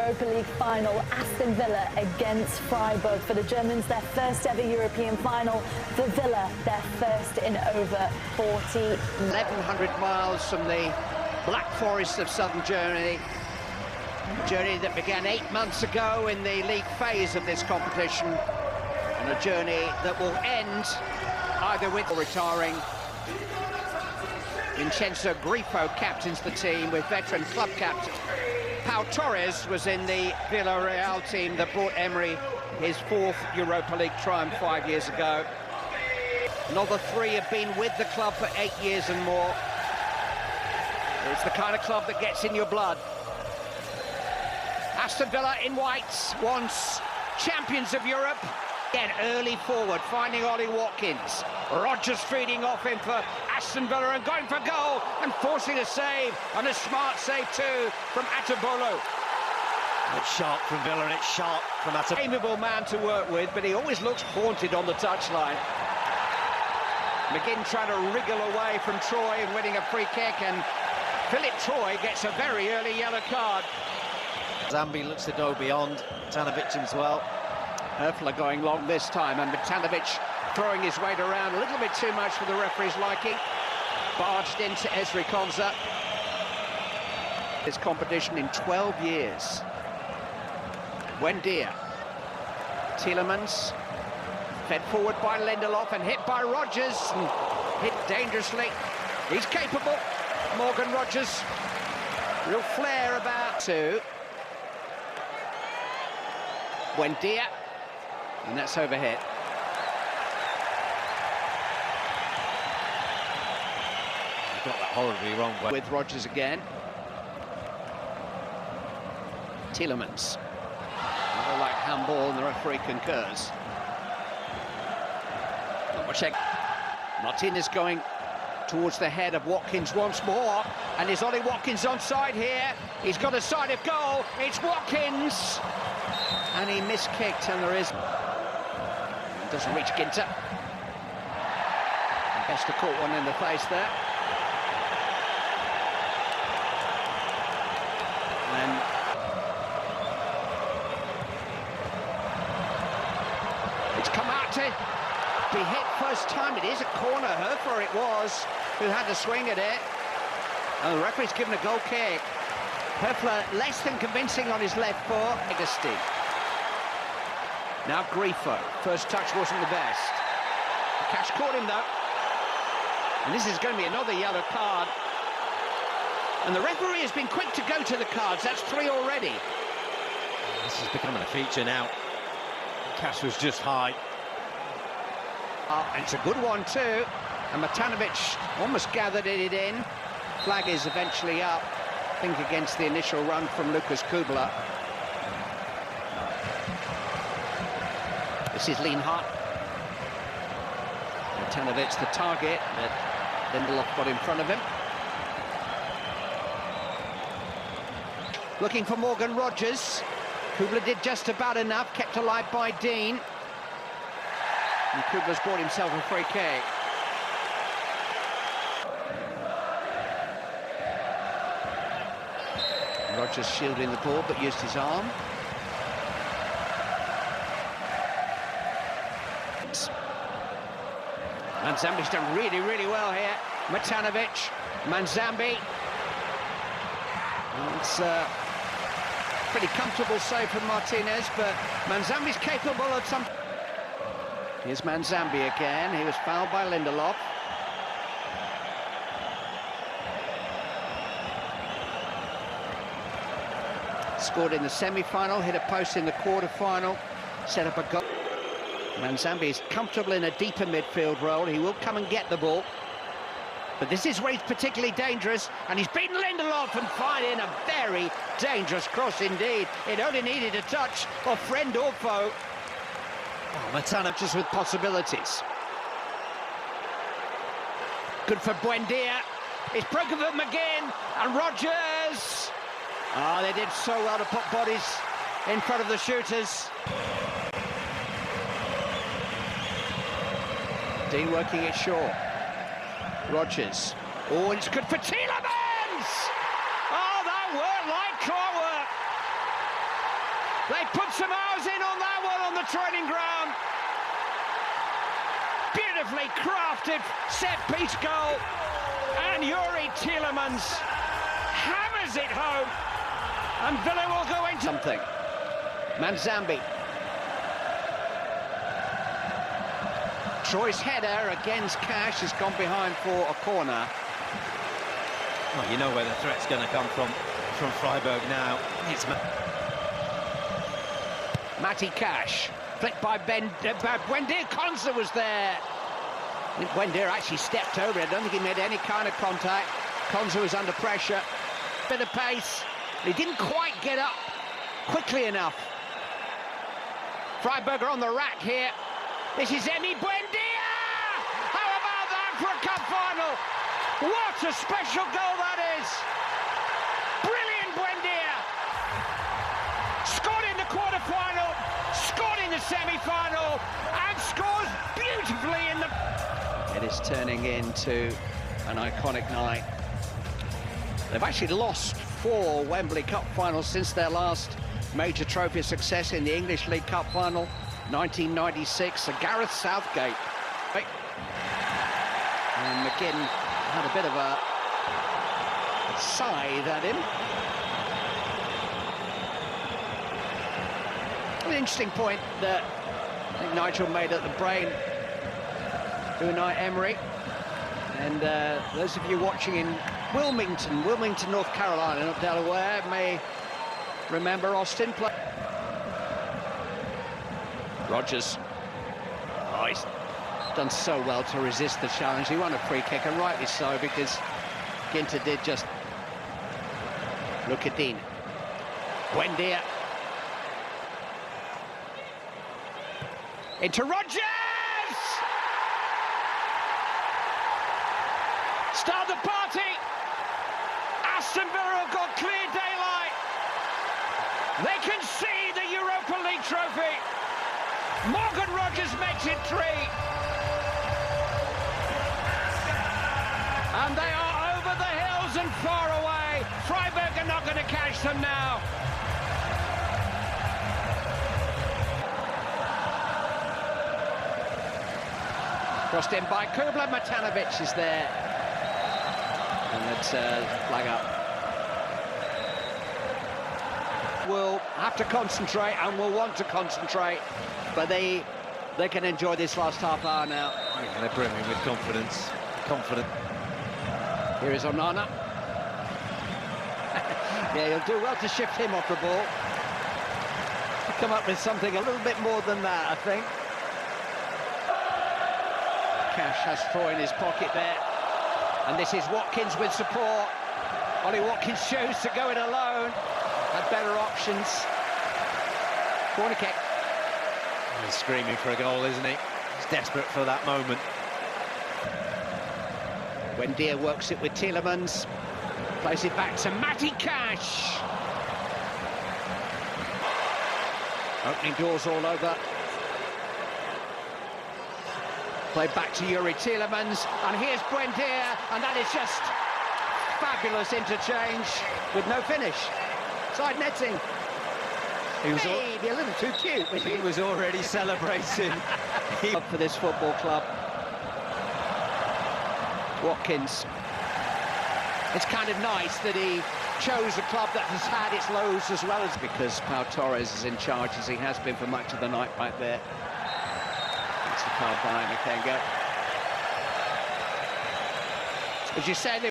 Europa League final, Aston Villa against Freiburg. For the Germans, their first ever European final. For Villa, their first in over 40 years. 1,100 miles from the Black Forest of southern Germany. A journey that began 8 months ago in the league phase of this competition. And a journey that will end either with or retiring. Vincenzo Grifo captains the team with veteran club captain Pau Torres was in the Villarreal team that brought Emery his 4th Europa League triumph 5 years ago. Another 3 have been with the club for 8 years and more. It's the kind of club that gets in your blood. Aston Villa in whites, once champions of Europe. Again, early forward, finding Ollie Watkins. Rodgers feeding off him for Aston Villa and going for goal and forcing a save, and a smart save too from Atabolo. It's sharp from Villa and it's sharp from Atabolo. Amiable man to work with, but he always looks haunted on the touchline. McGinn trying to wriggle away from Troy and winning a free kick, and Philip Troy gets a very early yellow card. Zambi looks to go beyond, Matanovic as well. Herfler going long this time, and Matanovic throwing his weight around a little bit too much for the referee's liking. Barged into Ezri Konsa. This competition in 12 years. Buendia. Tielemans. Fed forward by Lindelof and hit by Rodgers. And hit dangerously. He's capable. Morgan Rodgers. Real flair about two. Buendia. And that's overhit. Got that horribly wrong. With Rodgers again. Tielemans. Another like handball, and the referee concurs. Check. Martinez going towards the head of Watkins once more, and is Ollie Watkins onside here? He's got a side of goal. It's Watkins, and he miskicked, and there is. Doesn't reach Ginter. Best to caught one in the face there. And it's come out to be hit first time. It is a corner. Herfler it was who had to swing at it. And the referee's given a goal kick. Herfler less than convincing on his left foot. Legacy. Now Grifo. First touch wasn't the best. Cash caught him though. And this is going to be another yellow card. And the referee has been quick to go to the cards. That's 3 already. This is becoming a feature now. Cash was just high. It's a good one too. And Matanovic almost gathered it in. Flag is eventually up. I think against the initial run from Lucas Kubler. This is Lienhardt. Matanovic the target, but Lindelof got in front of him. Looking for Morgan Rodgers. Kubler did just about enough, kept alive by Dean. And Kubler's brought himself a free kick. Rodgers shielding the ball, but used his arm. Manzambi's done really, really well here. Matanovic, Manzambi. It's pretty comfortable save from Martinez, but Manzambi's capable of some. Here's Manzambi again. He was fouled by Lindelof. Scored in the semi-final, hit a post in the quarter-final, set up a goal. Manzambi is comfortable in a deeper midfield role. He will come and get the ball. But this is where he's particularly dangerous, and he's beaten Lindelof and fired in a very dangerous cross indeed. It only needed a touch of friend or foe. Oh, Matanovic just with possibilities. Good for Buendia. It's broken for McGinn and Rodgers. Oh, they did so well to put bodies in front of the shooters. Dean working it short. Rodgers. Oh, it's good for Tielemans! Oh, that worked like clockwork! They put some hours in on that one on the training ground. Beautifully crafted set-piece goal. And Yuri Tielemans hammers it home. And Villa will go into something. Manzambi. Troy's header against Cash has gone behind for a corner. Well, you know where the threat's going to come from Freiburg now. It's Matty Cash, flicked by Buendia. Konza was there. I think Buendia actually stepped over it. I don't think he made any kind of contact. Konza was under pressure. Bit of pace. He didn't quite get up quickly enough. Freiburg are on the rack here. This is Emi Buendia! How about that for a cup final? What a special goal that is! Brilliant Buendia! Scored in the quarter-final, scored in the semi-final, and scores beautifully in the... It is turning into an iconic night. They've actually lost 4 Wembley Cup finals since their last major trophy success in the English League Cup final, 1996, a Gareth Southgate. And McGinn had a bit of a scythe at him. An interesting point that I think Nigel made at the brain to Unai Emery. And those of you watching in Wilmington, North Carolina, not Delaware, may remember Austin play. Rodgers. Oh, he's done so well to resist the challenge. He won a free kick, and rightly so, because Ginter did just look at Dean. Buendia. Into Rodgers! Start the party! Aston Villa have got clear daylight. They can see the Europa League trophy. Morgan Rodgers makes it 3. And they are over the hills and far away. Freiburg are not going to catch them now. Crossed in by Kubla. Matanovic is there. And let's flag up. Will have to concentrate and will want to concentrate, but they can enjoy this last half hour now. Yeah, they're brimming with confidence. Confident. Here is Onana. Yeah, he'll do well to shift him off the ball. To come up with something a little bit more than that, I think. Cash has Troy in his pocket there. And this is Watkins with support. Ollie Watkins chose to go it alone. Had better options. Corner kick. He's screaming for a goal, isn't he? He's desperate for that moment. Buendia works it with Tielemans. Plays it back to Matty Cash. Opening doors all over. Played back to Yuri Tielemans. And here's Buendia. And that is just fabulous interchange with no finish. Side netting. He was maybe a little too cute. He was already celebrating. For this football club. Watkins. It's kind of nice that he chose a club that has had its lows as well as... Because Pau Torres is in charge as he has been for much of the night right there. It's the card behind Makenga. As you said,